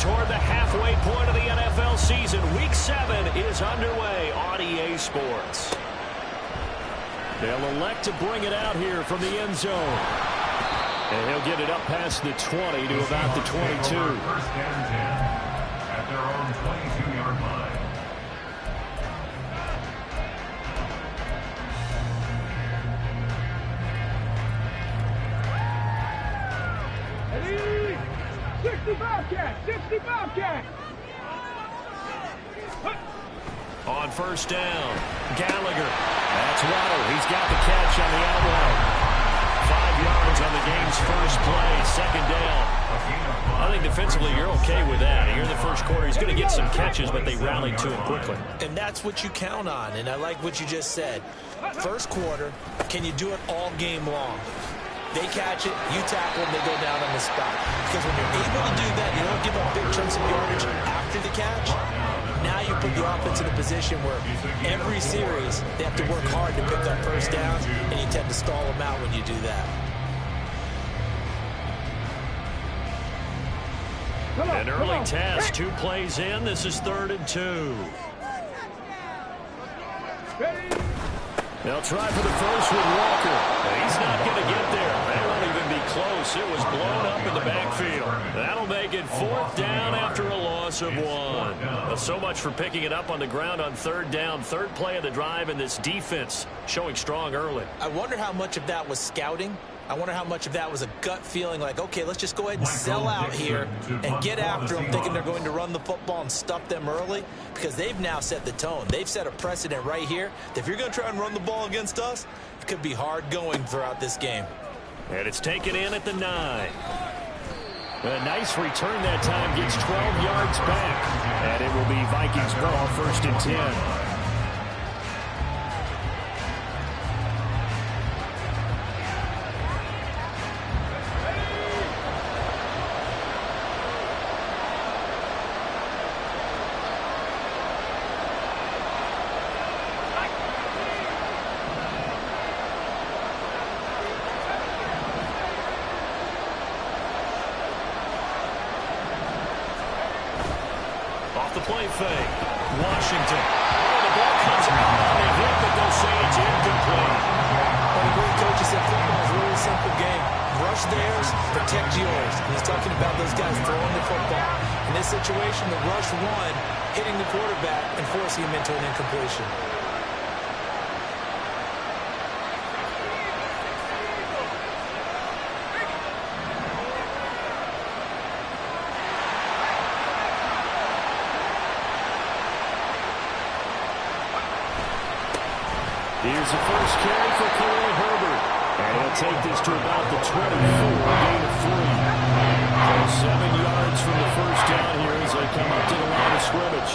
toward the halfway point of the NFL season. Week 7 is underway on EA Sports. They'll elect to bring it out here from the end zone. And he'll get it up past the 20 to about the 22. First and 10 at their own 22-yard line. Ready? 60 Bobcats! 60 Bobcats! On first down, Gallagher. That's Waddle. He's got the catch on the outline. 5 yards on the game's first play, second down. I think defensively you're okay with that. Here in the first quarter, he's going to get some catches, but they rallied to him quickly. And that's what you count on, and I like what you just said. First quarter, can you do it all game long? They catch it, you tackle them, they go down on the spot. Because when you're able to do that, you don't give up big chunks of yardage after the catch. Now you put the offense in a position where every series they have to work hard to pick up first downs, and you tend to stall them out when you do that. An early test, 2 plays in. This is 3rd and 2. They'll try for the first with Walker. He's not going to get there. That won't even be close. It was blown up in the backfield. That'll make it 4th down after a loss of 1. So much for picking it up on the ground on 3rd down. 3rd play of the drive, and this defense showing strong early. I wonder how much of that was scouting. I wonder how much of that was a gut feeling like, okay, let's just go ahead and sell out here and get after them, thinking they're going to run the football and stuff them early, because they've now set the tone. They've set a precedent right here that if you're going to try and run the ball against us, it could be hard going throughout this game. And it's taken in at the 9. A nice return that time, gets 12 yards back. And it will be Vikings ball, 1st and 10. Play fake. Washington. Oh, the ball comes out on a hit, but they'll say it's incomplete. Well, the great coach said football is a really simple game. Rush theirs, protect yours. And he's talking about those guys throwing the football. In this situation, the rush one, hitting the quarterback and forcing him into an incompletion. Here's the first carry for Khalil Herbert. And he'll take this to about the 24, gain of 3. 7 yards from the first down here as they come up to the line of scrimmage.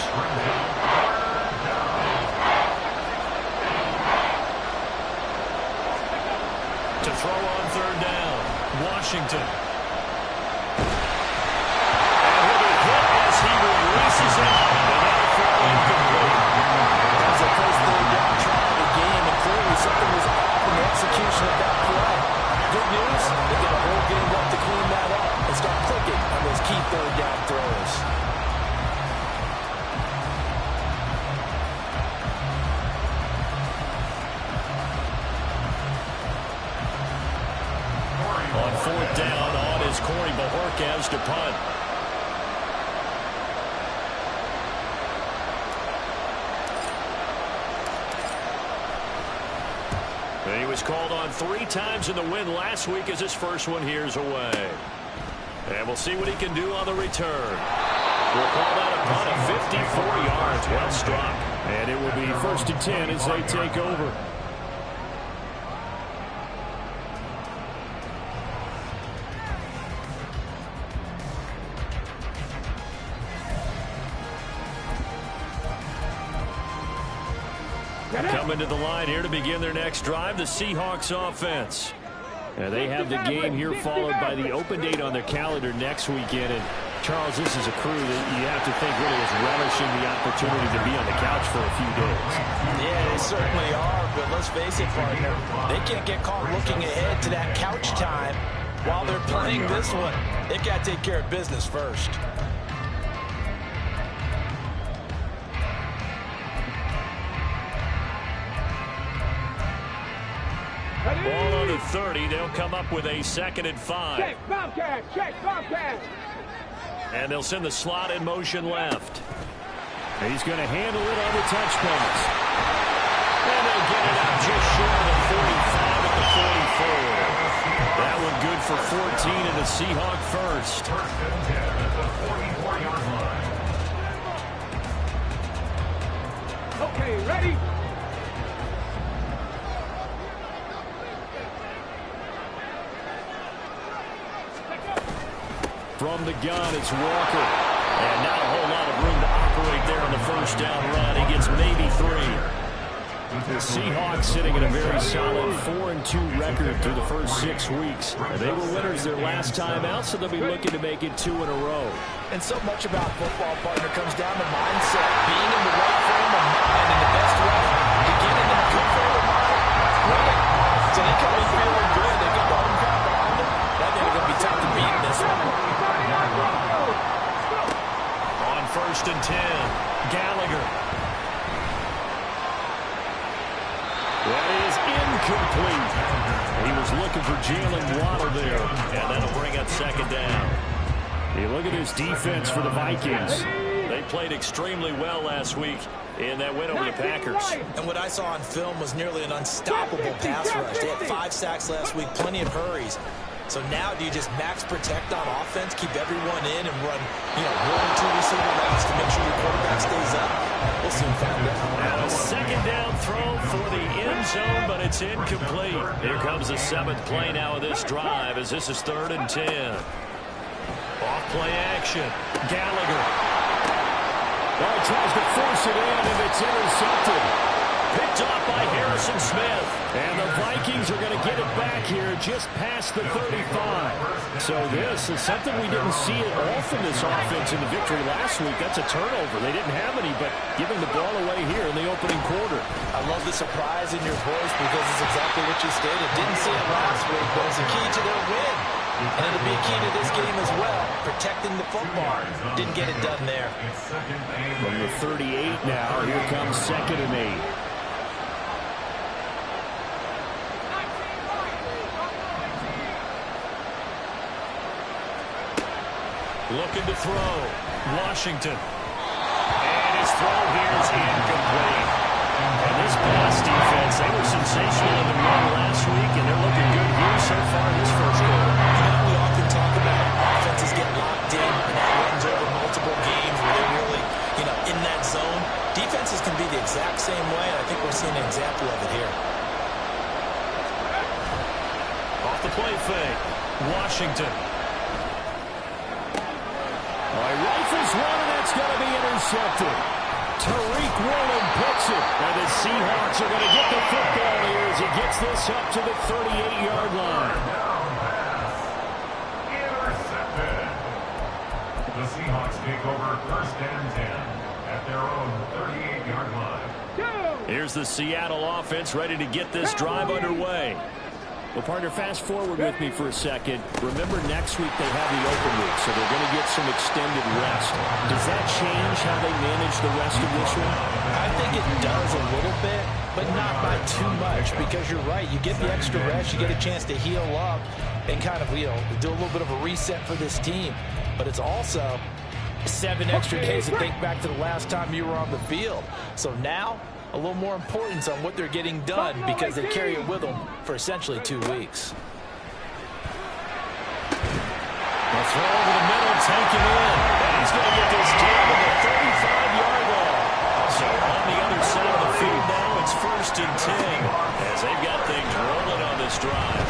To throw on 3rd down, Washington. And he'll be hit as he releases it. And that'll throw incomplete. That was the first 3rd down try of the game, and clearly something was off in the execution of that play. Good news, they've got a whole game left to clean that up and start clicking on those key 3rd down throws. On 4th down, on is Corey Bajorquez to punt. He was called on 3 times in the win last week as his first one here's away. And we'll see what he can do on the return. We'll call that a punt of 54 yards. Well struck. And it will be 1st and 10 as they take over. Coming to the line here to begin their next drive, the Seahawks offense. And they have the game here followed by the open date on their calendar next weekend. And Charles, this is a crew that you have to think really is relishing the opportunity to be on the couch for a few days. Yeah, they certainly are, but let's face it, partner, they can't get caught looking ahead to that couch time while they're playing this one. They've got to take care of business first. 30. They'll come up with a 2nd and 5. Check, Bobcat, check, Bobcat. And they'll send the slot in motion left. He's going to handle it on the touch pass. And they'll get it out just short of the 45 at the 44. That one good for 14 and a Seahawk first. First and 10 at the 44-yard line. Okay, ready? From the gun, it's Walker. And not a whole lot of room to operate there on the first down run. He gets maybe 3. The Seahawks sitting at a very solid 4-2 record through the first 6 weeks. They were winners their last time out, so they'll be looking to make it 2 in a row. And so much about football, partner, comes down to mindset. Being in the right frame of mind in the best way to get into a good frame of mind. Win it. So they come in feeling good. They get the home crowd behind them. I think they're going to be tough to beat in this one. On 1st and 10, Gallagher. That is incomplete. He was looking for Jalen Waddle there, and that'll bring up 2nd down. You look at this defense for the Vikings. They played extremely well last week in that win over the Packers. And what I saw on film was nearly an unstoppable pass rush. They had 5 sacks last week, plenty of hurries. So now do you just max protect on offense, keep everyone in, and run, rolling 2 receiver routes to make sure your quarterback stays up? We'll soon find out. Now a 2nd down throw for the end zone, but it's incomplete. Here comes the 7th play now of this drive as this is 3rd and 10. Off play action. Gallagher. Well, he tries to force it in, and it's intercepted. Picked off by Harrison Smith. And the Vikings are going to get it back here just past the 35. So this is something we didn't see at all from this offense in the victory last week. That's a turnover. They didn't have any, but giving the ball away here in the opening quarter. I love the surprise in your voice because it's exactly what you stated. Didn't see it last week, but it's a key to their win. And it'll be a key to this game as well, protecting the football. Didn't get it done there. From the 38 now, here comes 2nd and 8. Looking to throw. Washington. And his throw here is incomplete. And this pass defense, they were sensational in the run last week, and they're looking good here so far in this first quarter. We often talk about offenses get locked in, and that runs over multiple games where they're really, in that zone. Defenses can be the exact same way, and I think we're seeing an example of it here. Off the play fake. Washington. Rifles one, and that's going to be intercepted. Tariq Woolen picks it, and the Seahawks are going to get the football here as he gets this up to the 38-yard line. Intercepted. The Seahawks take over 1st and 10 at their own 38-yard line. Here's the Seattle offense ready to get this drive underway. Well, partner, fast forward with me for a second. Remember, next week they have the open week, so they're going to get some extended rest. Does that change how they manage the rest of this one? I think it does a little bit, but not by too much, because you're right. You get the extra rest, you get a chance to heal up and kind of, do a little bit of a reset for this team. But it's also 7 extra days to think back to the last time you were on the field. So now, a little more importance on what they're getting done because they carry it with them for essentially 2 weeks. A throw over the middle, taken in. And he's going to get this down to the 35-yard line. So on the other side of the field now, it's 1st and 10 as they've got things rolling on this drive.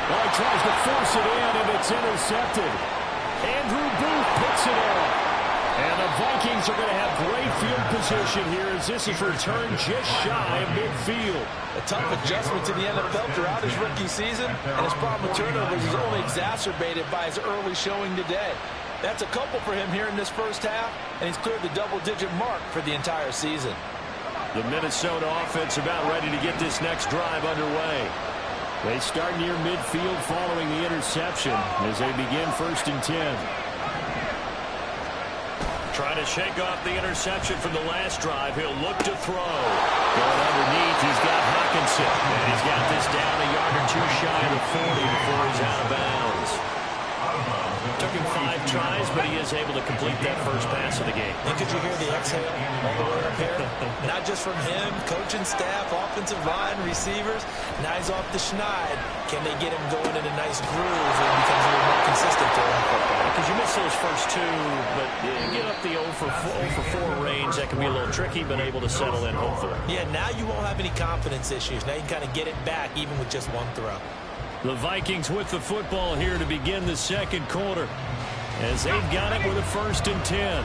Well, he tries to force it in, and it's intercepted. Andrew Booth picks it off. And the Vikings are going to have great field position here as this is returned just shy of midfield. A tough adjustment to the NFL throughout his rookie season, and his problem with turnovers is only exacerbated by his early showing today. That's a couple for him here in this first half, and he's cleared the double-digit mark for the entire season. The Minnesota offense about ready to get this next drive underway. They start near midfield following the interception as they begin 1st and 10. Trying to shake off the interception from the last drive. He'll look to throw. Going underneath, he's got Hawkinson. And he's got this down a yard or two shy of the 40 before he's out of bounds. Took him 5 tries, but he is able to complete that first pass of the game. And could you hear the exhale all the way up here? Not just from him, coaching staff, offensive line, receivers. Now he's off the schneid. Can they get him going in a nice groove and he becomes a little more consistent throwing football? Because you miss those first 2, but get up the 0 for 4 range. That can be a little tricky, but able to settle in, hopefully. Yeah, now you won't have any confidence issues. Now you can kind of get it back even with just one throw. The Vikings with the football here to begin the second quarter, as they've got it with a 1st and 10.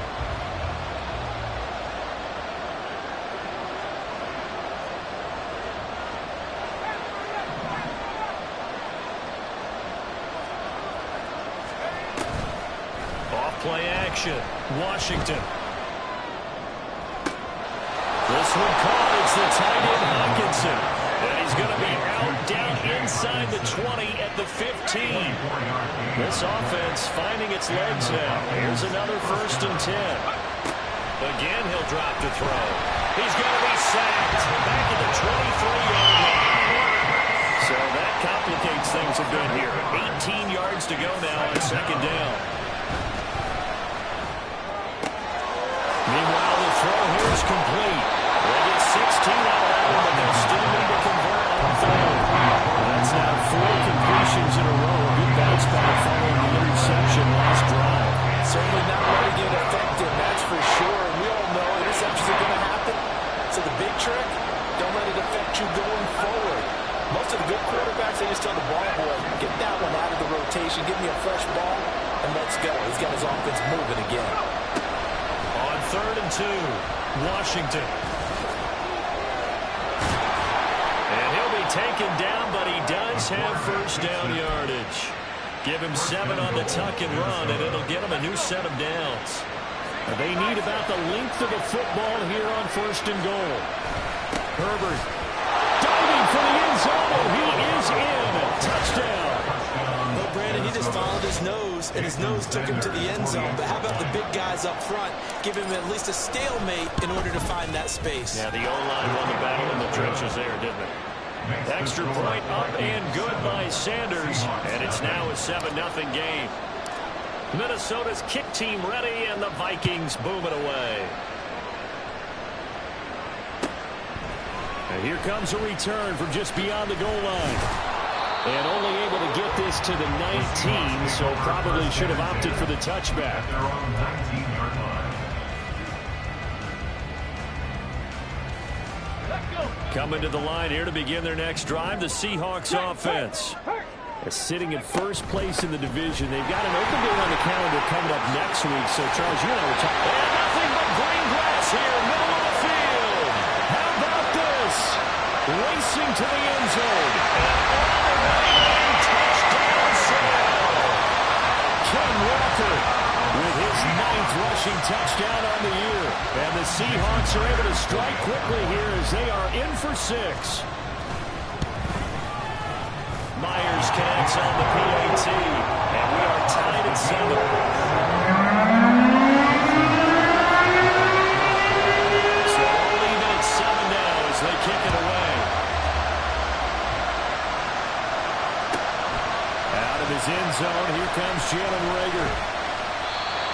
Off play action, Washington. This one caught. It's the tight end Hawkinson. And he's going to be out down inside the 20 at the 15. This offense finding its legs now. Here's another 1st and 10. Again, he'll drop to throw. He's going to be sacked back at the 23-yard line. So that complicates things a bit here. 18 yards to go now on 2nd down. Meanwhile, the throw here is complete. They get 16 out of that one, but they'll still need to convert on 3rd. That's now 4 completions in a row. A good bounce back following the interception last drive. Certainly not letting it affect him, that's for sure. And we all know interceptions are going to happen. So the big trick, don't let it affect you going forward. Most of the good quarterbacks, they just tell the ball boy, get that one out of the rotation, give me a fresh ball, and let's go. He's got his offense moving again. On 3rd and 2, Washington. And he'll be taken down, but he does have 1st down yardage. Give him 7 on the tuck and run, and it'll get him a new set of downs. They need about the length of the football here on 1st and goal. Herbert diving for the end zone. He is in. Touchdown. Well, Brandon, he just followed his nose, and his nose took him to the end zone. But how about the big guys up front? Give him at least a stalemate in order to find that space. Yeah, the O-line won the battle in the trenches there, didn't it? Extra point up and good by Sanders, and it's now a 7-0 game. Minnesota's kick team ready, and the Vikings boom it away. And here comes a return from just beyond the goal line. And only able to get this to the 19, so probably should have opted for the touchback. Coming to the line here to begin their next drive, the Seahawks offense. Sitting at 1st place in the division. They've got an open day on the calendar coming up next week. So, Charles, you and I were talking. And nothing but green grass here, middle of the field. How about this? Racing to the end zone. And touchdown sale. Ken Walker with his 9th rushing touchdown on the year. And the Seahawks are able to strike quickly here as they are in for 6. Myers connects on the PAT, and we are tied at 7. So we'll leave it at 7 now as they kick it away. Out of his end zone, here comes Jalen Reagor.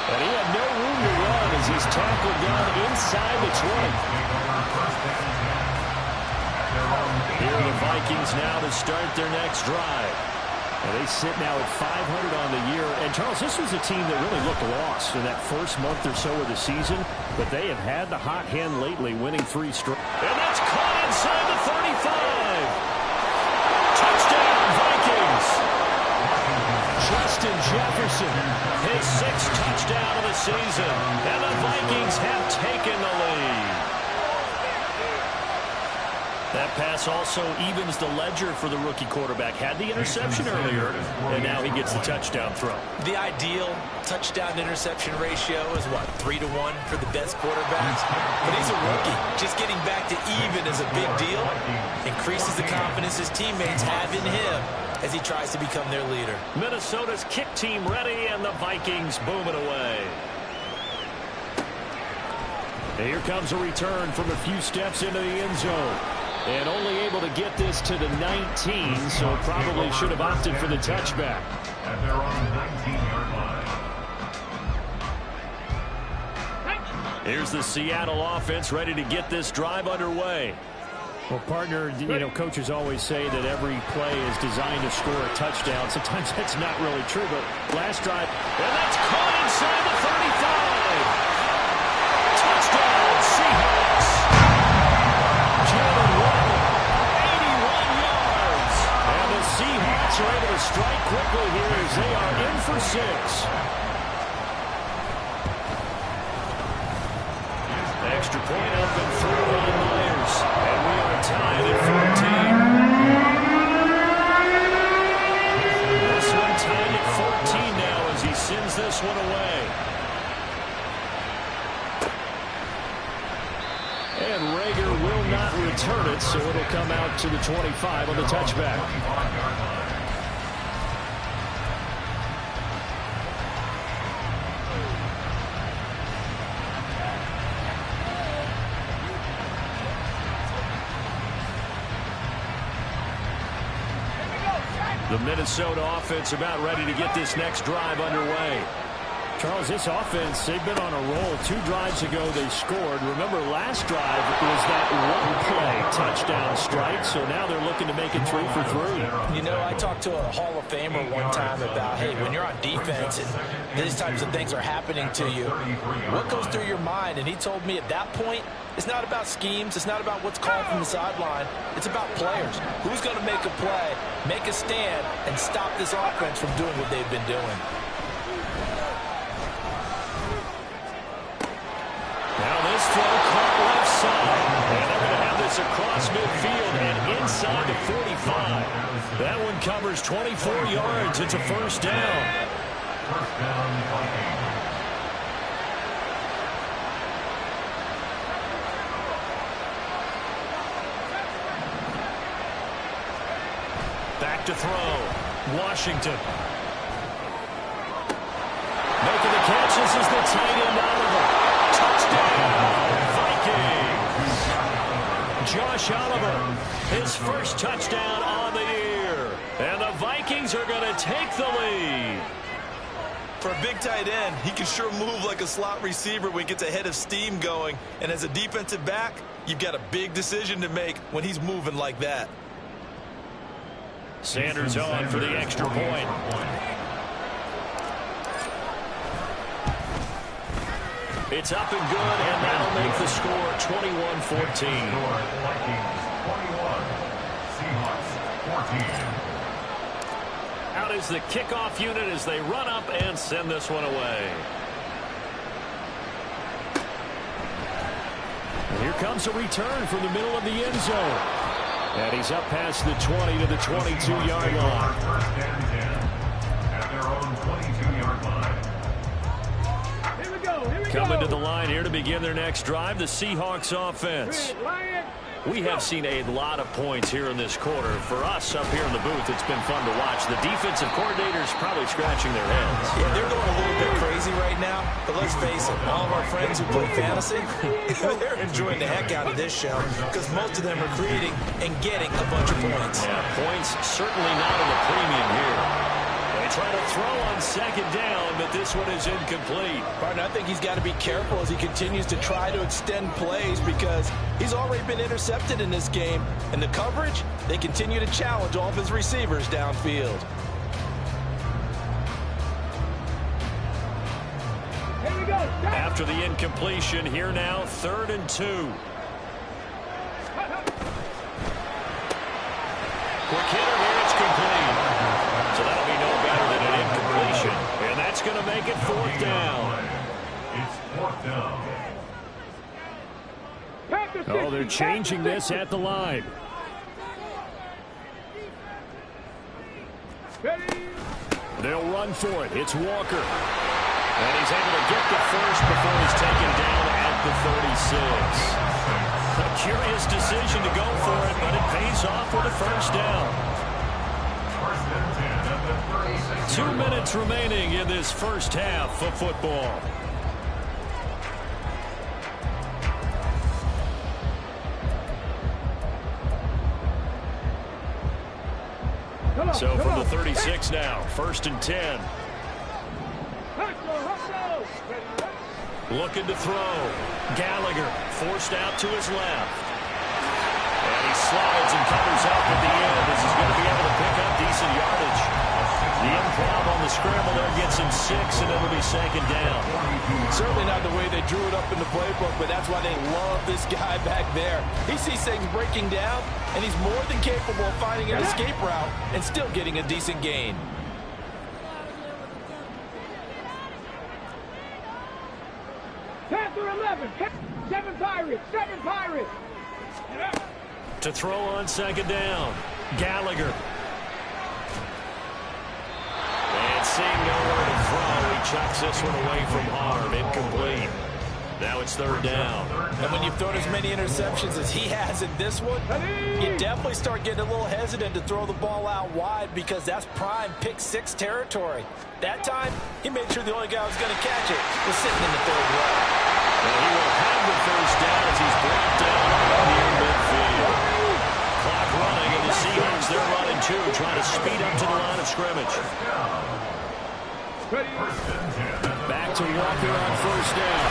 And he had no room to run as he's tackled down inside the 20. Here are the Vikings now to start their next drive. And they sit now at 500 on the year. And, Charles, this was a team that really looked lost in that first month or so of the season. But they have had the hot hand lately, winning 3 straight. And that's caught inside the 35. Touchdown, Vikings. Justin Jefferson, his 6th touchdown of the season. And the Vikings have taken the lead. That pass also evens the ledger for the rookie quarterback. Had the interception earlier, and now he gets the touchdown throw. The ideal touchdown-interception ratio is, what, 3-1 for the best quarterbacks? But he's a rookie. Just getting back to even is a big deal. Increases the confidence his teammates have in him as he tries to become their leader. Minnesota's kick team ready, and the Vikings boom it away. And here comes a return from a few steps into the end zone. And only able to get this to the 19, so probably should have opted for the touchback. At their own 19-yard line. Here's the Seattle offense ready to get this drive underway. Well, partner, coaches always say that every play is designed to score a touchdown. Sometimes that's not really true, but last drive. And that's caught inside the 35. Touchdown, Seahawks. Jalen Waddle, 81 yards. And the Seahawks are able to strike quickly here as they are in for 6. Extra point up and through on Myers. And we are tied at 14. This one tied at 14 now as he sends this one away. And Rager will not return it, so it'll come out to the 25 on the touchback. The Minnesota offense about ready to get this next drive underway. Charles, this offense, they've been on a roll. 2 drives ago they scored. Remember, last drive was that one-play touchdown strike, so now they're looking to make it 3 for 3. You know, I talked to a Hall of Famer one time about, hey, when you're on defense and these types of things are happening to you, what goes through your mind? And he told me at that point, it's not about schemes. It's not about what's called from the sideline. It's about players. Who's going to make a play, make a stand, and stop this offense from doing what they've been doing? Now this throw caught left side. And they're going to have this across midfield and inside the 45. That one covers 24 yards. It's a first down. First down, Vikings. Back to throw. Washington. Making the catch. This is the tight end Oliver. Touchdown, Vikings. Josh Oliver, his first touchdown on the year. And the Vikings are going to take the lead. For a big tight end, he can sure move like a slot receiver when he gets a head of steam going. And as a defensive back, you've got a big decision to make when he's moving like that. Sanders on for the extra point. It's up and good, and that'll make the score 21-14. Vikings 21, Seahawks 14. Out is the kickoff unit as they run up and send this one away. And here comes a return from the middle of the end zone. And he's up past the 20 to the 22-yard line. First and 10 at their own 22-yard line. Coming to the line here to begin their next drive, the Seahawks offense. We have seen a lot of points here in this quarter. For us up here in the booth, it's been fun to watch. The defensive coordinators probably scratching their heads. Yeah, they're going a little bit crazy right now, but let's face it, all of our friends who play fantasy, they're enjoying the heck out of this show because most of them are creating and getting a bunch of points. Yeah, points certainly not in the premium here. They try to throw on second down, but this one is incomplete. Partner, I think he's got to be careful as he continues to try to extend plays because he's already been intercepted in this game. And the coverage, they continue to challenge all of his receivers downfield. Here we go. After the incompletion, here now, 3rd and 2. Quick hitter here, it's complete. So that'll be no better than an incompletion. And that's going to make it 4th down. It's 4th down. Oh, they're changing this at the line. They'll run for it. It's Walker. And he's able to get the first before he's taken down at the 36. A curious decision to go for it, but it pays off with a first down. First and 10 at the 36. 2 minutes remaining in this first half of football. So from the 36 now, 1st and 10. Looking to throw. Gallagher forced out to his left. And he slides and covers up at the end as he's going to be able to pick up decent yardage. The improv on the scramble there gets him 6, and it'll be 2nd down. Certainly not the way they drew it up in the playbook, but that's why they love this guy back there. He sees things breaking down, and he's more than capable of finding an escape route and still getting a decent gain. Panther 11, 7 Pirates, 7 Pirates. To throw on 2nd down, Gallagher. And seeing nowhere to throw, he chucks this one away from harm, incomplete. Now it's 3rd down. And when you've thrown as many interceptions as he has in this one, you definitely start getting a little hesitant to throw the ball out wide because that's prime pick 6 territory. That time, he made sure the only guy who was going to catch it was sitting in the 3rd row. And he will have the 1st down as he's brought down near midfield. Clock running, and the Seahawks, they're running too, trying to speed up to the line of scrimmage. Back to Walker on 1st down.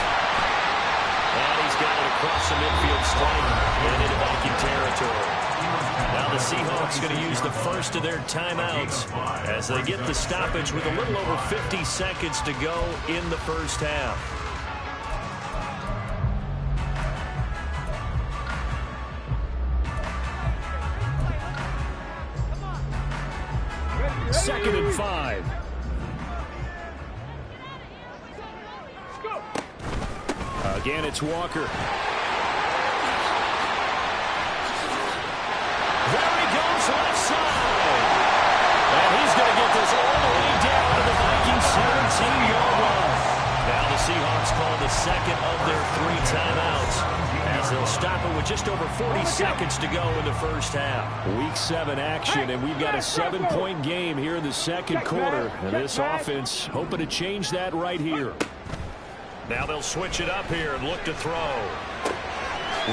And he's got it across the midfield stripe and into Viking territory. Now the Seahawks going to use the first of their timeouts as they get the stoppage with a little over 50 seconds to go in the 1st half. Second and 5. Again, it's Walker. There he goes, left side. And he's going to get this all the way down to the Vikings' 17-yard line. Now the Seahawks call the 2nd of their 3 timeouts as they'll stop it with just over 40 seconds to go in the 1st half. Week 7 action, and we've got a 7-point game here in the 2nd quarter. And this offense hoping to change that right here. Now they'll switch it up here and look to throw.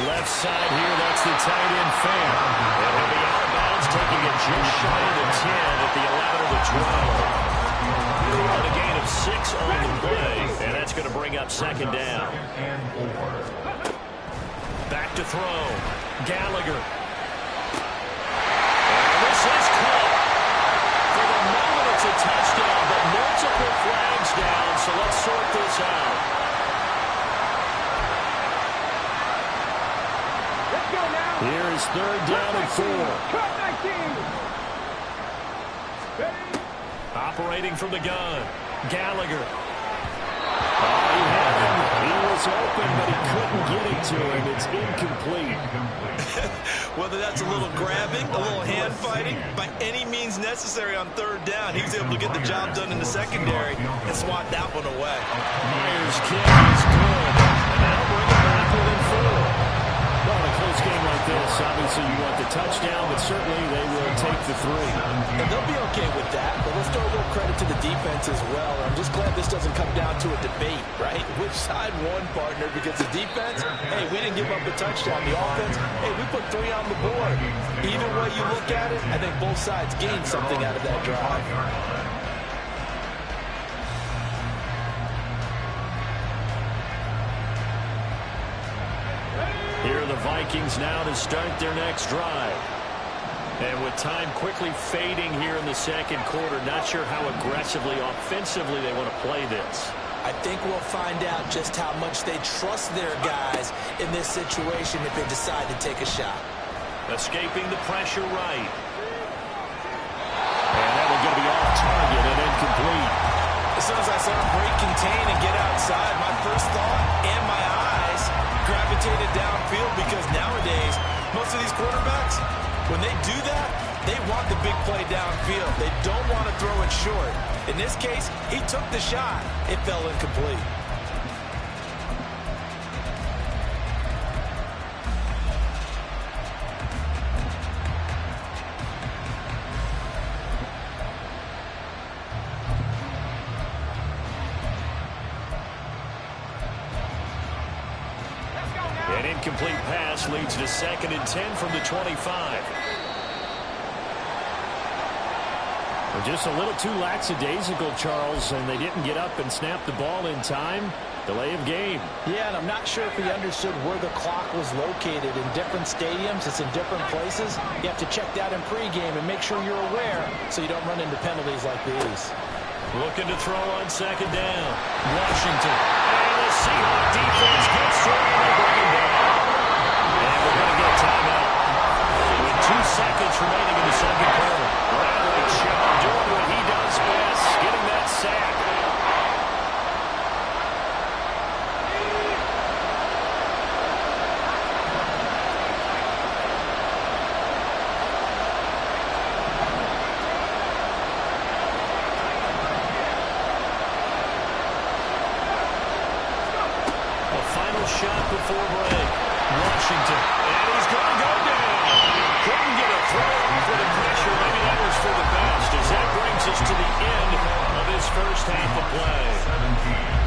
Left side here, that's the tight end Fan. And he'll be out of bounds, taking it just shy of the 10 at the 11 of the 12. And a gain of 6 on the play, and that's going to bring up 2nd down. Back to throw. Gallagher. And this is caught. For the moment, it's a touchdown, but multiple flags down, so let's sort this out. Here is 3rd down and 4. Operating from the gun. Gallagher. He had him. He was open, but he couldn't get it to him. It's incomplete. Whether that's a little grabbing, a little hand fighting, by any means necessary on 3rd down, he was able to get the job done in the secondary and swat that one away. Myers' kick is good. And that'll bring it back within 4. Well, in a close game like this, obviously you want the touchdown, but certainly they will take the 3. And they'll be okay with that, but let's throw a little credit to the defense as well. I'm just glad this doesn't come down to a debate, right? Which side won, partner? Because the defense, hey, we didn't give up a touchdown. The offense, hey, we put 3 on the board. Either way you look at it, I think both sides gained something out of that drive. Here are the Vikings now to start their next drive. And with time quickly fading here in the 2nd quarter, not sure how aggressively, offensively they want to play this. I think we'll find out just how much they trust their guys in this situation if they decide to take a shot. Escaping the pressure right. And that one going to be off target and incomplete. As soon as I saw him break, contain, and get outside, my first thought and my eyes gravitated downfield because nowadays, most of these quarterbacks, when they do that, they want the big play downfield. They don't want to throw it short. In this case, he took the shot. It fell incomplete. An incomplete pass leads to 2nd and 10 from the 25. Just a little too lackadaisical, Charles, and they didn't get up and snap the ball in time. Delay of game. Yeah, and I'm not sure if he understood where the clock was located. In different stadiums, it's in different places. You have to check that in pregame and make sure you're aware so you don't run into penalties like these. Looking to throw on second down. Washington. And the Seahawks defense gets through and they bring him down. And we're going to get a timeout. With 2 seconds remaining in the second quarter. Bradley Chubb doing what he does best, getting that sack. Shot before break. Washington. And he's going to go down. Couldn't get a throw for the pressure. Maybe that was for the best, as that brings us to the end of this first half of play. 17.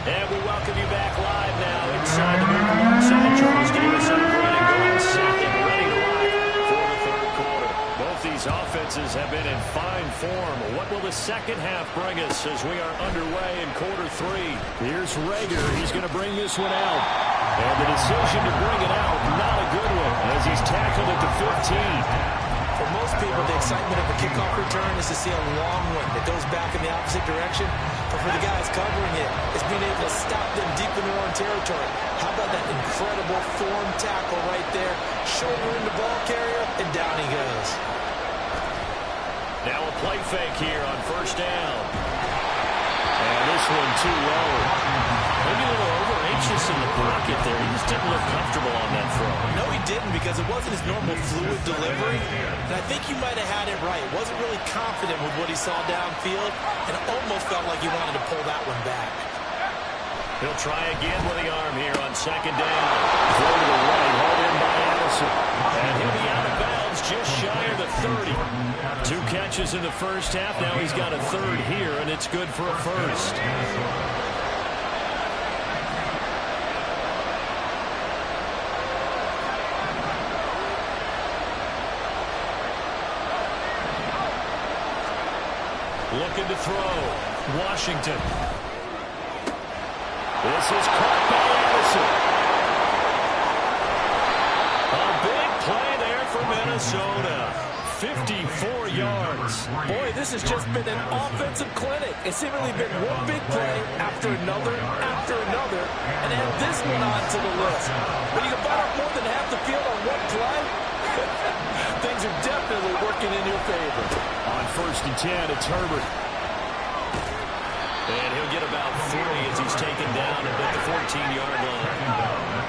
And we welcome you back live now inside the booth alongside Charles Davis and Brandon Gould, second, ready to rock for the third quarter. Both these offenses have been in fine form. What will the second half bring us as we are underway in quarter 3? Here's Rager. He's going to bring this one out. And the decision to bring it out, not a good one, as he's tackled at the 15. For most people, the excitement of a kickoff return is to see a long one that goes back in the opposite direction. But for the guys covering it, it's being able to stop them deep in their own territory. How about that incredible form tackle right there? Shoulder in the ball carrier, and down he goes. Now a play fake here on first down. And this one too low. Maybe a little over-anxious in the pocket there. He just didn't look comfortable on that throw. No, he didn't, because it wasn't his normal fluid delivery. And I think you might have had it right. Wasn't really confident with what he saw downfield, and it almost felt like he wanted to pull that one back. He'll try again with the arm here on second down. Throw to the right, hauled in by Addison. And he'll be out of bounds just shy of the 30. 2 catches in the first half. Now he's got a third here, and it's good for a first. Looking to throw. Washington. This is caught by Addison. A big play there for Minnesota. 54 yards. Boy, this has just been an offensive clinic. It's seemingly been one big play after another, and add this one on to the list. When you can bite up more than half the field on one play, things are definitely working in your favor. On first and 10, it's Herbert. And he'll get about 3 as he's taken down at the 14-yard line.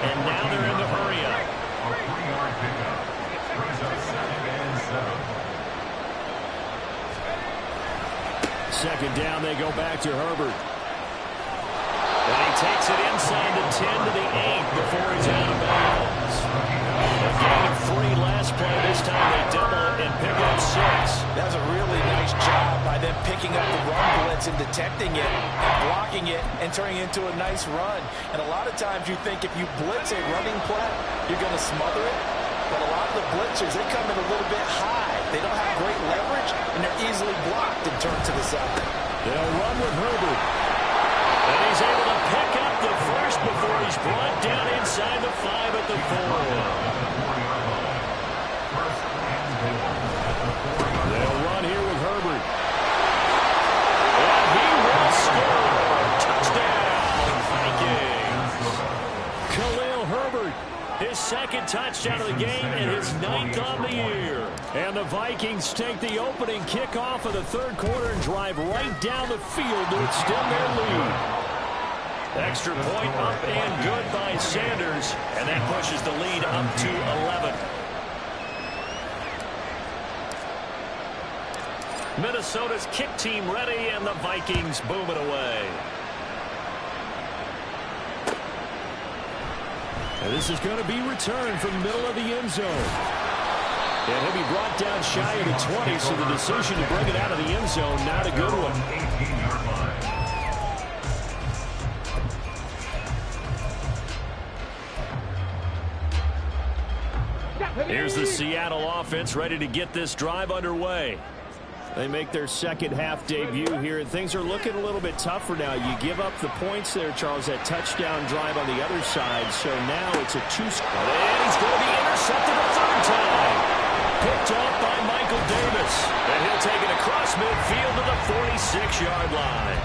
And now they're in the hurry-up. A 3-yard pickup brings up 2nd and 7. Second down, they go back to Herbert. And he takes it inside the 10 to the 8 before he's out of bounds. A gain of 3 last play. This time they double it and pick up 6. That was a really nice job by them picking up the run blitz and detecting it, and blocking it, and turning it into a nice run. And a lot of times you think if you blitz a running play, you're going to smother it. But a lot of the blitzers, they come in a little bit high. They don't have great leverage, and they're easily blocked and turned to the side. They'll run with Herbert. And he's able to pick up the first before he's brought down inside the 5 at the 4. They'll run here with Herbert. And he will score. Touchdown, Vikings. Khalil Herbert. His second touchdown of the game and his 9th on the year. And the Vikings take the opening kickoff of the third quarter and drive right down the field to extend their lead. Extra point up and good by Sanders. And that pushes the lead up to 11. Minnesota's kick team ready, and the Vikings boom it away. And this is going to be returned from the middle of the end zone. And he'll be brought down shy of the 20, so the decision to bring it out of the end zone, not a good one. 18-yard line. Here's the Seattle offense ready to get this drive underway. They make their second half debut here, and things are looking a little bit tougher now. You give up the points there, Charles, that touchdown drive on the other side, so now it's a two-score. And he's going to be intercepted a third time. Picked off by Michael Davis. And he'll take it across midfield to the 46-yard line.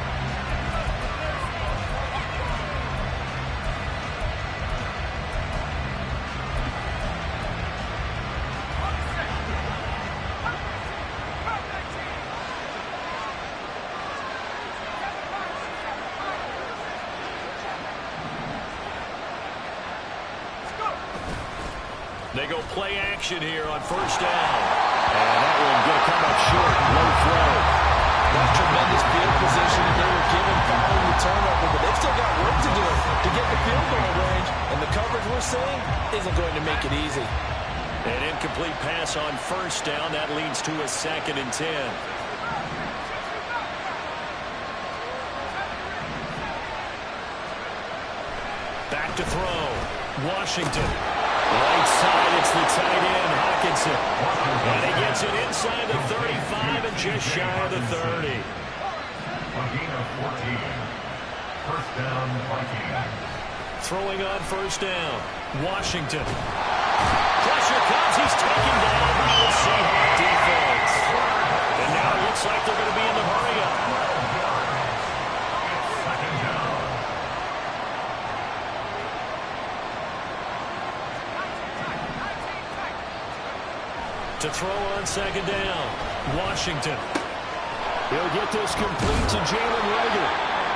They go play action here on first down. And that one going to come up short. Low throw. That's tremendous field position they were given following the turnover, but they've still got work to do to get the field goal range, and the coverage we're seeing isn't going to make it easy. An incomplete pass on first down. That leads to a 2nd and 10. Back to throw. Washington. Right side, it's the tight end, Hawkinson. And he gets it inside the 35 and just shy of the 30. A gain of 14. First down, Vikings. Throwing on first down. Washington. Pressure comes. He's taken down by the Seahawks defense. And now it looks like they're going to be in the hurry-up. Second down. To throw on second down. Washington. He'll get this complete to Jalen Reagor.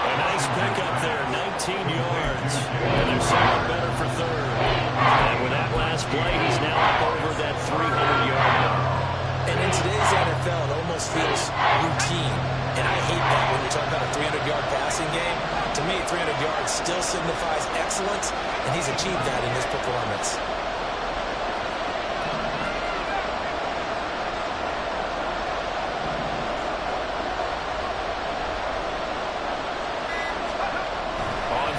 A nice pickup there, 19 yards. And they're set up better for third. And with that last play, he's now up over that 300-yard mark. And in today's NFL, it almost feels routine. And I hate that when you talk about a 300-yard passing game. To me, 300 yards still signifies excellence, and he's achieved that in his performance.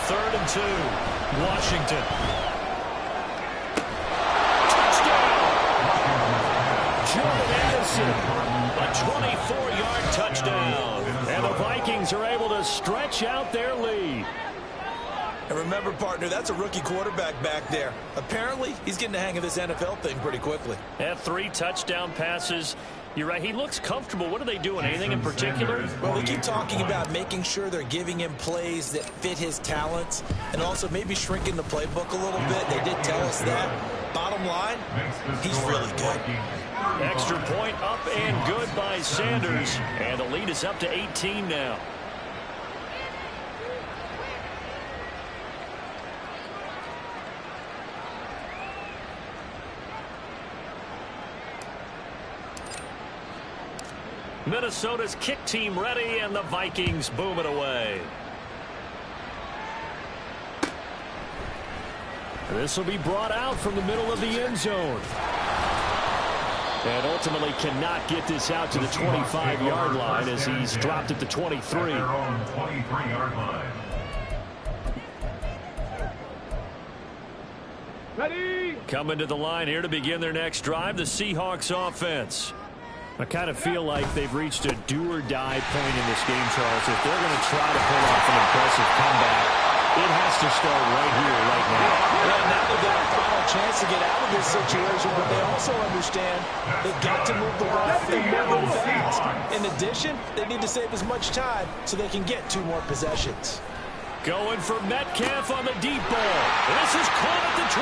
Third and 2. Washington. Touchdown! Jordan Addison. A 24-yard touchdown. And the Vikings are able to stretch out their lead. And remember, partner, that's a rookie quarterback back there. Apparently, he's getting the hang of this NFL thing pretty quickly. Had 3 touchdown passes. You're right. He looks comfortable. What are they doing? Anything in particular? Well, we keep talking about making sure they're giving him plays that fit his talents and also maybe shrinking the playbook a little bit. They did tell us that. Bottom line, he's really good. Extra point up and good by Sanders. And the lead is up to 18 now. Minnesota's kick team ready, and the Vikings boom it away. This will be brought out from the middle of the end zone. And ultimately cannot get this out to the 25-yard line as he's dropped at the 23. At their own 23-yard line. Ready? Coming to the line here to begin their next drive, the Seahawks offense. I kind of feel like they've reached a do-or-die point in this game, Charles. If they're going to try to pull off an impressive comeback, it has to start right here, right now. Well, now they've got a final chance to get out of this situation, but they also understand they've got to move the ball and move it fast. In addition, they need to save as much time so they can get 2 more possessions. Going for Metcalf on the deep ball. This is caught at the 20.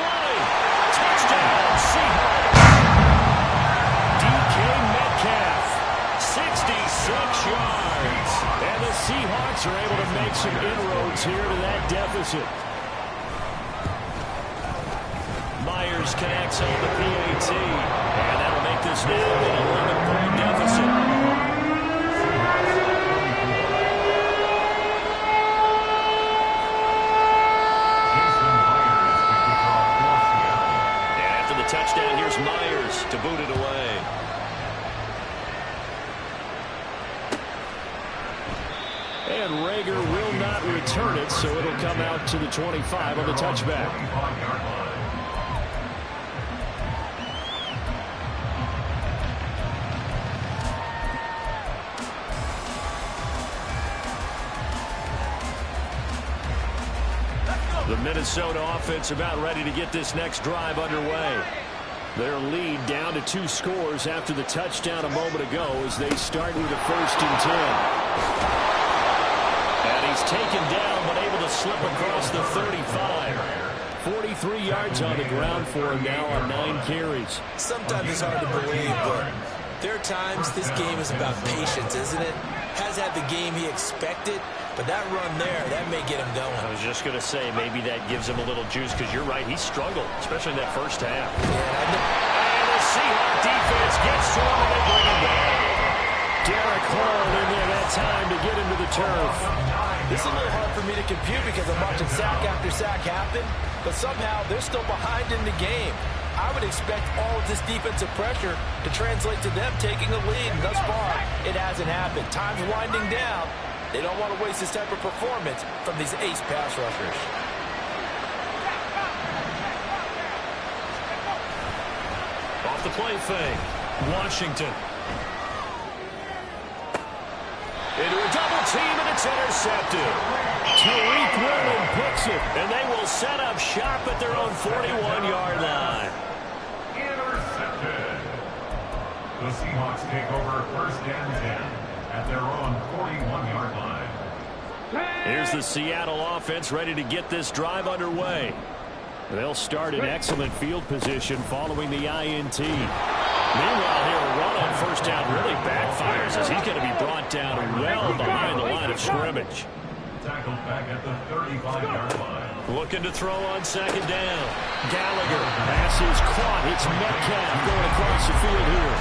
Touchdown, Seahawks. DK Metcalf, 66 yards. And the Seahawks are able to make some inroads here to that deficit. Myers connects on the PAT. And that'll make this now an 11-point deficit. And Rager will not return it, so it'll come out to the 25 on the touchback. The Minnesota offense about ready to get this next drive underway. Their lead down to 2 scores after the touchdown a moment ago as they start with a 1st and 10. And he's taken down but able to slip across the 35. 43 yards on the ground for him now on 9 carries. Sometimes it's hard to believe, but there are times this game is about patience, isn't it? Has had the game he expected, but that run there, that may get him going. I was just going to say, maybe that gives him a little juice, because you're right, he struggled, especially in that first half. Yeah, and the Seahawks defense gets to him, and they bring him back. Derek Hall in there that time to get him to the turf. This is a little hard for me to compute because I'm watching sack after sack happen, but somehow they're still behind in the game. I would expect all of this defensive pressure to translate to them taking a lead, and thus far, it hasn't happened. Time's winding down. They don't want to waste this type of performance from these ace pass rushers. Off the play fake, Washington. Into a double team, and it's intercepted. Tariq Woolen puts it, and they will set up shop at their own 41-yard line. Intercepted. The Seahawks take over 1st and 10 at their own 41-yard line. Here's the Seattle offense ready to get this drive underway. They'll start in excellent field position following the INT. Meanwhile, here a run on 1st down really backfires as he's going to be brought down well behind the line of scrimmage. Tackled back at the 35-yard line. Looking to throw on 2nd down. Gallagher, pass is caught. It's Metcalf going across the field here.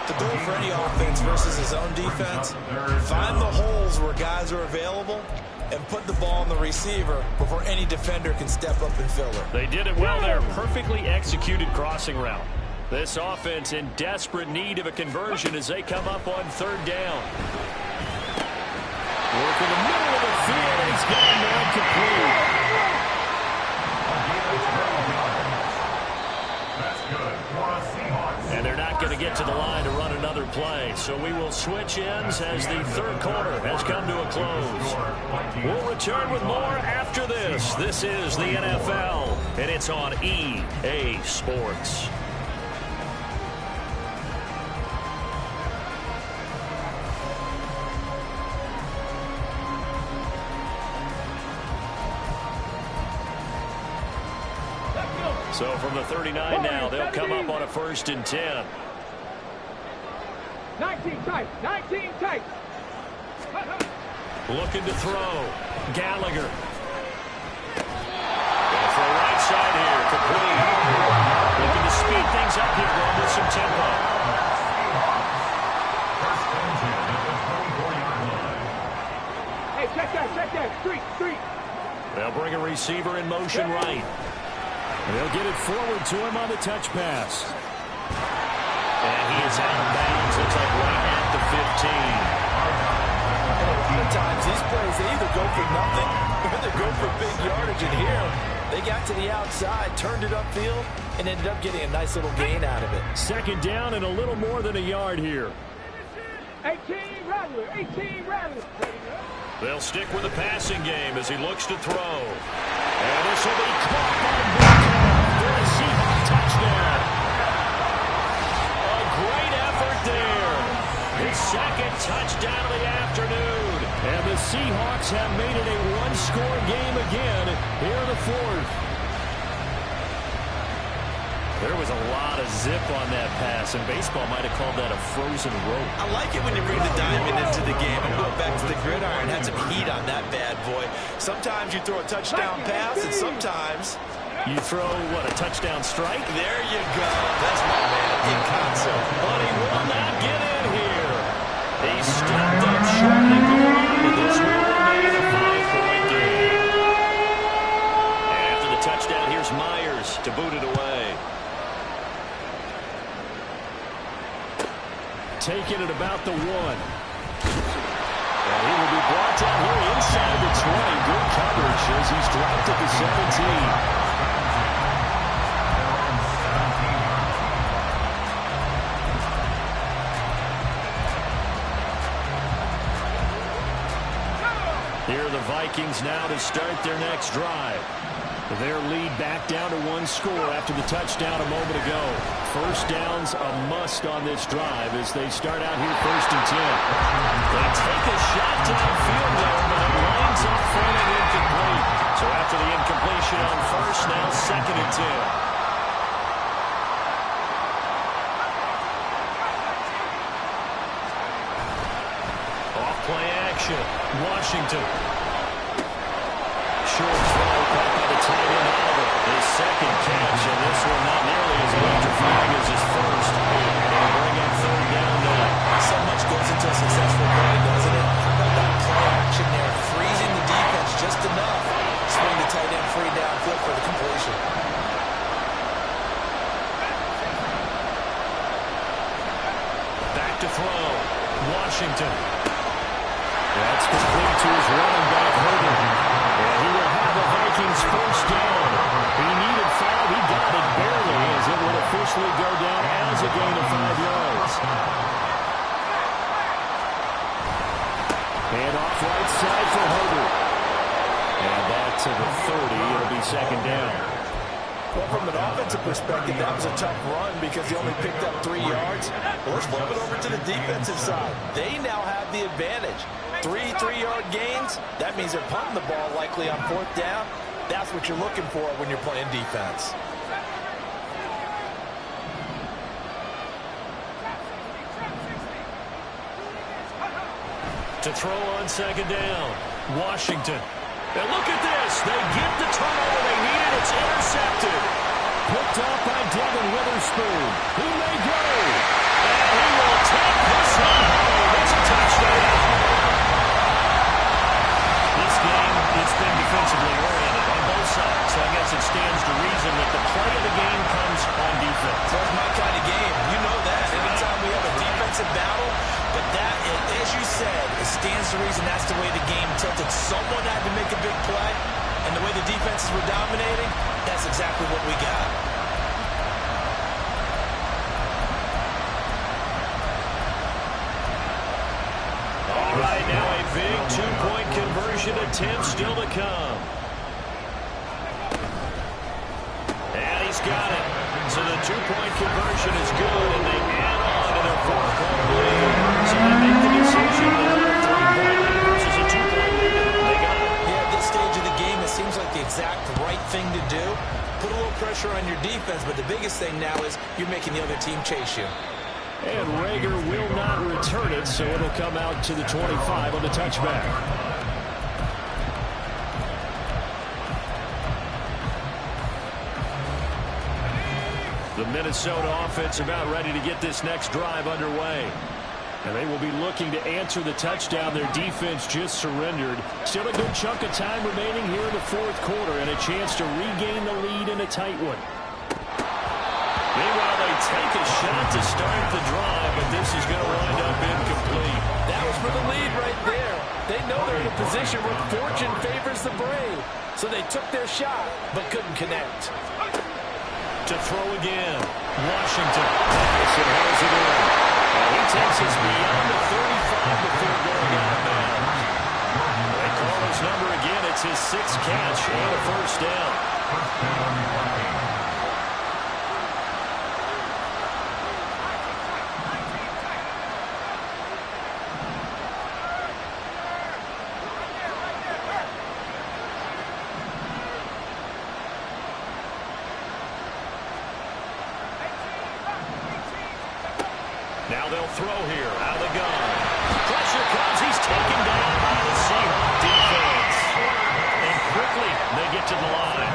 The goal for any offense versus his own defense, find the holes where guys are available and put the ball on the receiver before any defender can step up and fill it. They did it well there. Perfectly executed crossing route. This offense in desperate need of a conversion as they come up on 3rd down. Work in the middle of the field, and he's got him down complete. And they're not going to get to the line to run another play. So we will switch ends as the 3rd quarter has come to a close. We'll return with more after this. This is the NFL, and it's on EA Sports. So from the 39 now, they'll come up on a 1st and 10. 19 tight, 19 tight. Looking to throw. Gallagher. Going for a right side here. Complete. Looking to speed things up here, going with some tempo. Hey, check that. Street. They'll bring a receiver in motion right. They'll get it forward to him on the touch pass. And he is out of bounds. Looks like right at the 15. And a lot of times, these plays, they either go for nothing or they go for big yardage. And here, they got to the outside, turned it upfield, and ended up getting a nice little gain out of it. 2nd down and a little more than a yard here. 18 Rattler. They'll stick with the passing game as he looks to throw. And this will be caught by Metcalf for a Seahawks touchdown. A great effort there. His 2nd touchdown of the afternoon. And the Seahawks have made it a 1-score game again here in the 4th. There was a lot of zip on that pass, and baseball might have called that a frozen rope. I like it when you bring the diamond into the game. I'm going back to the gridiron. Had some heat on that bad boy. Sometimes you throw a touchdown pass, and sometimes you throw, what, a touchdown strike? There you go. That's my man in concert. But he will not get in here. He stepped up short and good. This will remain a 5-point game. After the touchdown, here's Myers to boot it away. Taking it about the 1. And he will be brought down here inside the 20. Good coverage as he's dropped at the 17. Here are the Vikings now to start their next drive. Their lead back down to 1 score after the touchdown a moment ago. First down's a must on this drive as they start out here 1st and 10. They take a shot downfield there, but it lines up falling incomplete. So after the incompletion on first, now 2nd and 10. Play action. Washington. Short throw caught by the tight end Havoc. His 2nd catch, and this one not nearly as electrifying as his first. They'll bring up 3rd down now. So much goes into a successful play, doesn't it? How about that play action there? Freezing the defense just enough. Swing the tight end free downfield for the completion. Back to throw. Washington. That's complete to his running back, Havoc. And he will have the Vikings 1st down. He needed 5. He got it barely as it will officially go down as a gain of 5 yards. And off right side for Havoc. And back to the 30. It'll be 2nd down. Well, from an offensive perspective, that was a tough run because he only picked up 3 yards. Well, let's flip it over to the defensive side. They now have the advantage. 3 3-yard gains, that means they're punting the ball likely on 4th down. That's what you're looking for when you're playing defense. To throw on 2nd down, Washington. And look at this. They get the turnover they needed. It's intercepted. Picked up by Devin Witherspoon. He may go. And he will take this one home. It's a touchdown. This game, it's been defensively oriented on both sides. So I guess it stands to reason that the play of the game comes on defense. That's my kind of game. You know that. Anytime we have a defensive battle, but that, as you said, it stands to reason that's the way the game tilted. Someone had to make a big play, and the way the defenses were dominating, that's exactly what we got. All right, now a big 2-point conversion attempt still to come. And he's got it. So the 2-point conversion is good, and they add on to their 4th-quarter lead. So they make the decision to let a 3-point lead versus a 2-point lead. They got it. Yeah, at this stage of the game, it seems like the exact right thing to do. Put a little pressure on your defense, but the biggest thing now is you're making the other team chase you. And Rager will not return it, so it'll come out to the 25 on the touchback. The Minnesota offense about ready to get this next drive underway. And they will be looking to answer the touchdown their defense just surrendered. Still a good chunk of time remaining here in the 4th quarter and a chance to regain the lead in a tight one. Meanwhile, they take a shot to start the drive, but this is going to wind up incomplete. That was for the lead right there. They know they're in a position where fortune favors the brave. So they took their shot, but couldn't connect. To throw again, Washington. Madison has it in. And he takes us beyond the 35 before going out of bounds. They call his number again. It's his 6th catch and a 1st down. Now they'll throw here out of the gun. Pressure comes. He's taken down by the Seahawks defense. And quickly they get to the line.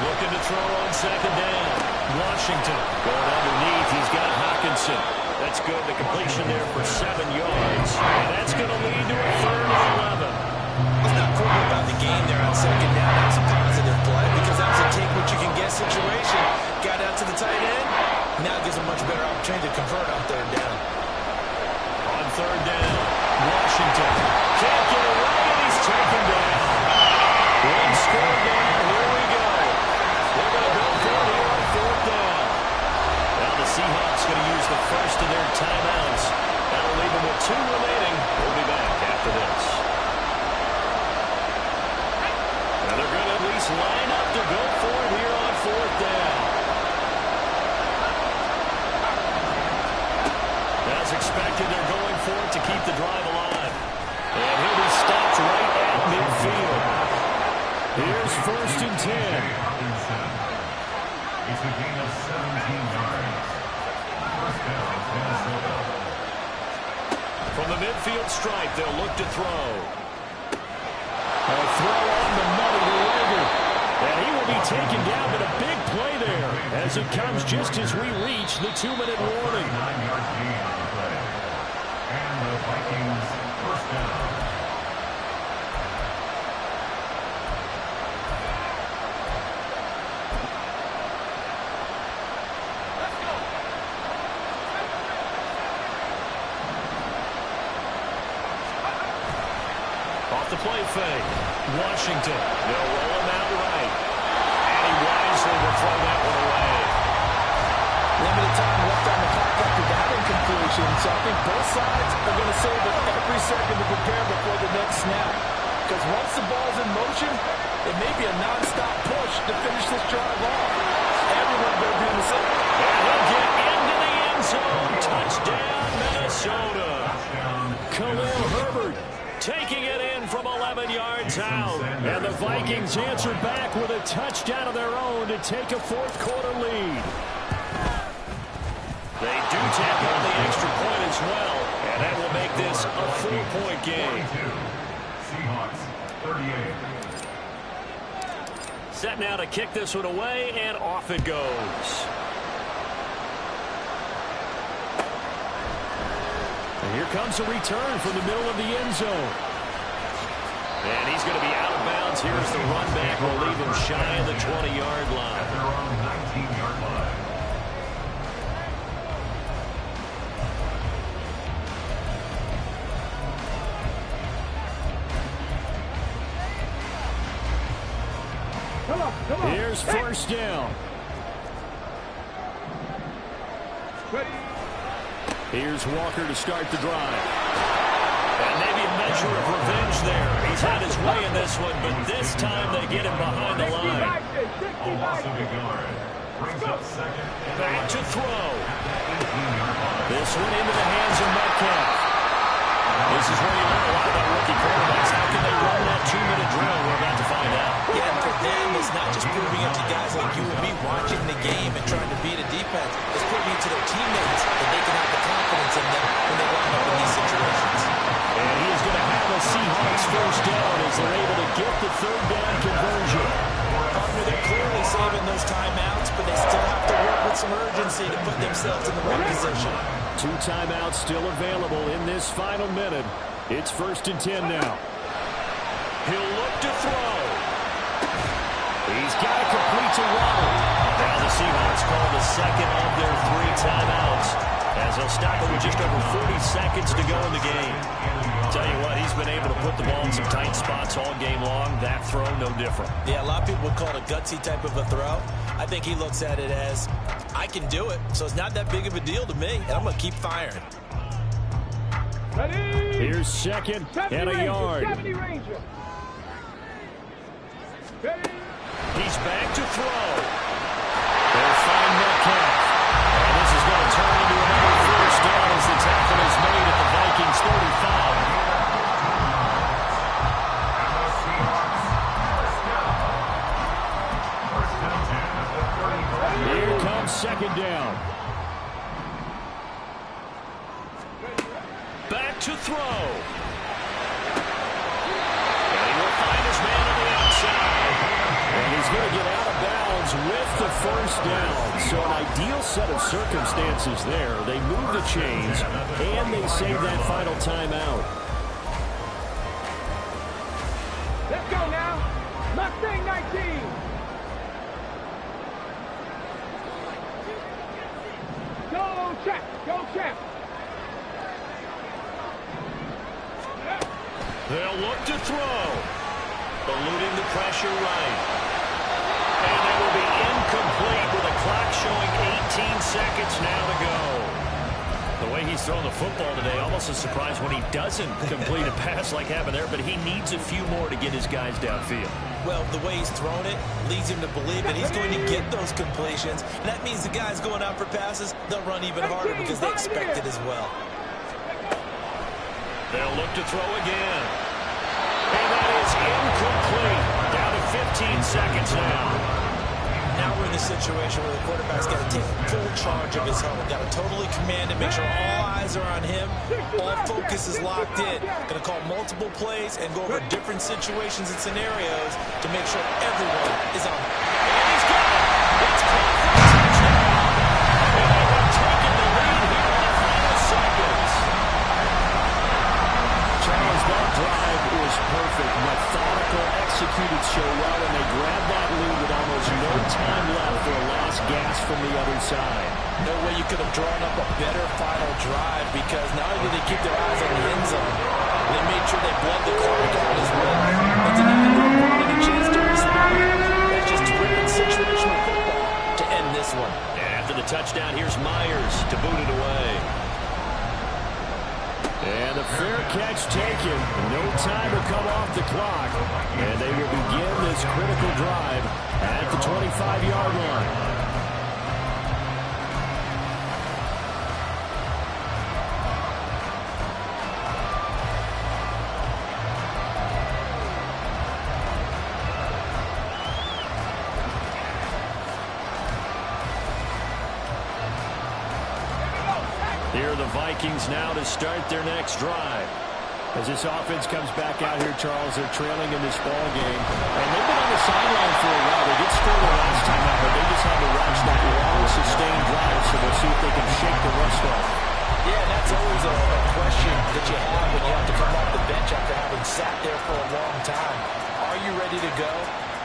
Looking to throw on 2nd down. Washington going underneath. He's got Hawkinson. That's good. The completion there for 7 yards. And that's going to lead to a 3rd and 11. It's not cool about the game there on 2nd down. That was a positive play because that was a take-what-you-can-get situation. Got out to the tight end. Here's 1st and 10. It's a gain of 17 yards. First down, Minnesota. From the midfield stripe, they'll look to throw. A throw on the money to Rager. And he will be taken down, but a big play there as it comes just as we reach the 2-minute warning. 9-yard gain on the play. And the Vikings first down. Off the play fake. Washington. They'll roll him out right. And he wisely will throw that one away. Limited time left on the clock after that incompletion, so I think both sides are going to save every second to prepare before the next snap. Because once the ball's in motion, it may be a non-stop push to finish this drive off. Everyone will be in the same. And he'll get into the end zone. Touchdown, Minnesota. Khalil Herbert Taking it in from 11 yards out. And the Vikings answer back with a touchdown of their own to take a fourth-quarter lead. They do tack on the extra point as well, and that will make this a 4-point game. Seahawks, 38. Set now to kick this one away, and off it goes. And here comes a return from the middle of the end zone. And he's going to be out of bounds. Here's the run back. Will leave him shy of the 20-yard line. At their own 19-yard line. Come on. Here's first down. Ready. Here's Walker to start the drive. And maybe a measure of revenge there. He's had his way in this one, but this time they get him behind the line. A loss of a yard. Brings up second. Back to throw. 18-yard line. This one into the hands of Metcalf. This is where you learn a lot about rookie quarterbacks. How can they run that 2-minute drill? We're about to find out. Yeah, for them, it's not just proving it to guys like you and me watching the game and trying to beat a defense. It's proving it to their teammates that they can have the confidence in them when they line up in these situations. And he is going to have a Seahawks first down as they're able to get the third down conversion. Partner, they're clearly saving those timeouts, but they still have to work with some urgency to put themselves in the right position. 2 timeouts still available in this final minute. It's 1st and 10 now. He'll look to throw. He's got to complete to Waddle. Now the Seahawks call the second of their 3 timeouts, as they'll stop it with just over 40 seconds to go in the game. Tell you what, he's been able to put the ball in some tight spots all game long. That throw, no different. Yeah, a lot of people would call it a gutsy type of a throw. I think he looks at it as, I can do it, so it's not that big of a deal to me, and I'm going to keep firing. Ready. Here's second and a yard. 70 Ranger. Ready. He's back to throw. They'll find Metcalf. And this is going to turn into another first down as the tackle is made at the Vikings 35. Here comes second down. Back to throw. And he will find his man on the outside. And he's going to get out of bounds with the first down. So an ideal set of circumstances there. They move the chains, and they save that final timeout. Let's go now. Mustang 19. Go check. Go check. They'll look to throw. Eluding the pressure right. And it will be incomplete with a clock showing 18 seconds now to go. The way he's throwing the football today, almost a surprise when he doesn't complete a pass like happened there, but he needs a few more to get his guys downfield. Well, the way he's thrown it leads him to believe that he's going to get those completions. And that means the guys going out for passes, they'll run even harder because they expect it as well. They'll look to throw again. And that is incomplete. Down to 15 seconds now. Now we're in the situation where the quarterback's got to take full charge of his huddle. Got to totally command it, make sure all eyes are on him. All focus is locked in. Going to call multiple plays and go over different situations and scenarios to make sure everyone is on. And he's got it. It's caught for a touchdown. And they have taken the lead here in the final seconds. Charles, that drive was perfect. Methodical, executed so well, and they grabbed that lead with almost no time left for a last gasp from the other side. No way you could have drawn up a better final drive, because not only did they keep their eyes on the end zone, they made sure they bled the clock out as well. And denied their opponent a chance to respond. That's just terrific situational football to end this one. And after the touchdown, here's Myers to boot it away. And a fair catch taken. No time to come off the clock. And they will begin this critical drive at the 25-yard line. Here are the Vikings now to start their next drive. As this offense comes back out here, Charles, they're trailing in this ball game. And they've been on the sideline for a while. They did score the last time out, but they just had to watch that long, sustained drive, so we'll see if they can shake the rust off. Yeah, and that's always a question that you have when you have to come off the bench after having sat there for a long time. Are you ready to go?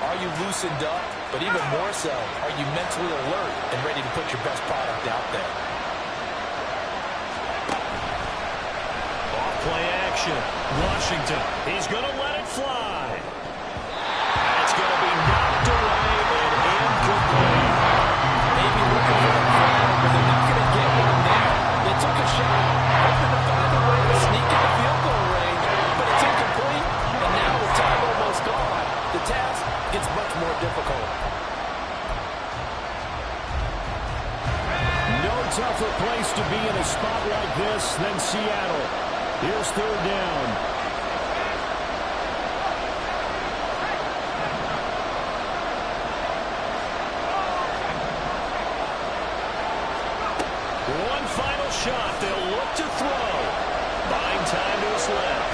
Are you loosened up? But even more so, are you mentally alert and ready to put your best product out there? Play action. Washington. He's going to let it fly. That's going to be knocked away and incomplete. Maybe looking for the flag, but they're not going to get one there. They took a shot, hoping to find a way to sneak into field goal range, but it's incomplete. And now with time almost gone, the task gets much more difficult. No tougher place to be in a spot like this than Seattle. Here's third down. One final shot. They'll look to throw. Buying time to his left.